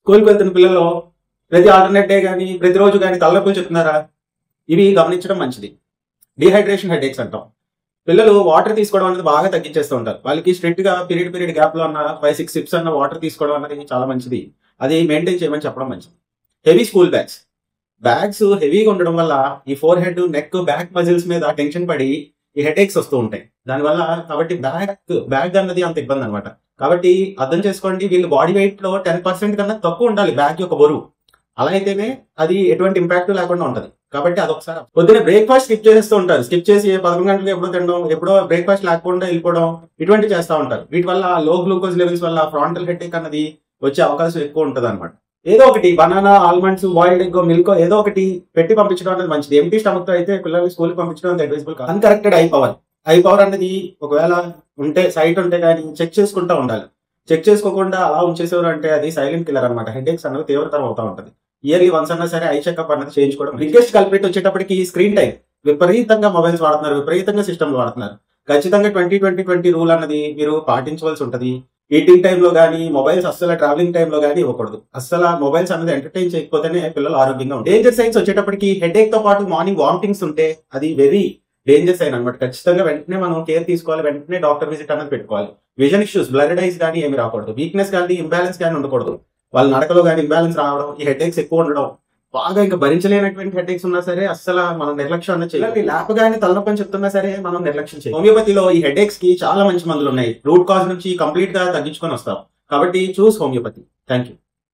స్కూల్కి వెళ్తున్న పిల్లలు ప్రతి ఆల్టర్నేట్ డే కానీ ప్రతిరోజు కానీ తలనొప్పులు చెప్తున్నారా? ఇవి గమనించడం మంచిది. డిహైడ్రేషన్ హెడేక్స్ అంటాం. పిల్లలు వాటర్ తీసుకోవడం అనేది బాగా తగ్గించేస్తూ ఉంటారు. వాళ్ళకి స్ట్రిక్ట్ గా పీరియడ్ గ్యాప్ లో అన్న 5-6 సిప్స్ అన్న వాటర్ తీసుకోవడం అనేది చాలా మంచిది. అది మెయింటైన్ చేయమని చెప్పడం మంచిది. హెవీ స్కూల్ బ్యాగ్స్ హెవీగా ఉండడం వల్ల ఈ four head, neck, back muscles మీద టెన్షన్ పడి ఈ హెడేక్స్ వస్తూ ఉంటాయి. దానివల్ల కాబట్టి బ్యాగ్ అన్నది అంత ఇబ్బంది అనమాట. కాబట్టి అర్థం చేసుకోండి, వీళ్ళు బాడీ వెయిట్ లో 10% కన్నా తక్కువ ఉండాలి బ్యాగ్ యొక్క బరువు. అలా అయితేనే అది ఎటువంటి ఇంపాక్ట్ లేకుండా ఉంటది. కాబట్టి అదొకసారి పొద్దున్నే బ్రేక్ఫాస్ట్ స్కిప్ చేస్తూ ఉంటారు. స్కిప్ చేసి 11 గంటలకు ఎప్పుడో తినడం, ఎప్పుడో బ్రేక్ఫాస్ట్ లేకుండా వెళ్ళిపోవడం, ఇటువంటి చేస్తూ ఉంటారు. వీటి వల్ల లో గ్లూకోజ్ లెవెల్స్ వల్ల ఫ్రాంటల్ హెడేక్ అన్నది వచ్చే అవకాశం ఎక్కువ ఉంటుంది అనమాట. ఏదో ఒకటి banana, almonds, boiled egg, milk ఏదో ఒకటి పెట్టి పంపించడం అనేది మంచిది. ఎంటీ స్టమక్ తో అయితే పిల్లల్ని స్కూల్కి పంపించడం అనేది అడ్వైజబుల్ కాదు. అన్కరెక్టెడ్ ఐ పవర్ అనేది ఒకవేళ ఉంటే సైట్ ఉంటే కానీ చెక్ చేసుకుంటూ ఉండాలి. చెక్ చేసుకోకుండా అలా ఉంచేసేవారు అంటే అది సైలెంట్ కిల్లర్ అనమాట. హెడేక్స్ అనేది తీవ్రతరం అవుతా ఉంటుంది. ఇయర్లీ వన్స్ అన్నా సరే ఐ చెకప్ అనేది చేయించుకోవడం. బిగ్గెస్ట్ కల్ప్రిట్ వచ్చేటప్పటికి స్క్రీన్ టైం. విపరీతంగా మొబైల్స్ వాడుతున్నారు, విపరీతంగా సిస్టమ్లు వాడుతున్నారు. ఖచ్చితంగా 20-20-20 రూల్ అన్నది మీరు పాటించవలసి ఉంటుంది. ఈటింగ్ టైంలో కానీ మొబైల్స్ అస్సలు ట్రావెలింగ్ టైంలో కానీ ఇవ్వకూడదు. అస్సలు మొబైల్స్ అనేది ఎంటర్టైన్ చేయకపోతేనే పిల్లలు ఆరోగ్యంగా ఉంటారు. డేంజర్ సైన్స్ వచ్చేటప్పటికి హెడేక్ తో పాటు మార్నింగ్ వామిటింగ్స్ ఉంటే అది వెరీ డేంజర్ సైన్ అనమాట. ఖచ్చితంగా వెంటనే మనం కేర్ తీసుకోవాలి. వెంటనే డాక్టర్ విజిట్ అనేది పెట్టుకోవాలి. విజన్ ఇష్యూస్, బ్లర్డ్ ఐస్ కానీ ఏమి రాకూడదు. వీక్నెస్ కానీ ఇంబ్యాలెన్స్ కానీ ఉండకూడదు. వాళ్ళ నడకలో కానీ ఇంబ్యాలెన్స్ రావడం, ఈ హెడేక్స్ ఎక్కువ ఉండడం, బాగా ఇంకా భరించలేనటువంటి హెడేక్స్ ఉన్నా సరే అస్సలు మనం నిర్లక్ష్యం అనేది చేయాలి. ల్యాప్ గానీ తలనొప్పని చెప్తున్నా సరే మనం నిర్లక్ష్యం చేయాలి. హోమియోపతిలో ఈ హెడేక్స్ కి చాలా మంచి మందులు ఉన్నాయి. రూట్ కాజ్ నుంచి కంప్లీట్ గా తగ్గించుకొని వస్తాం. కాబట్టి చూస్ హోమియోపతి. Thank you.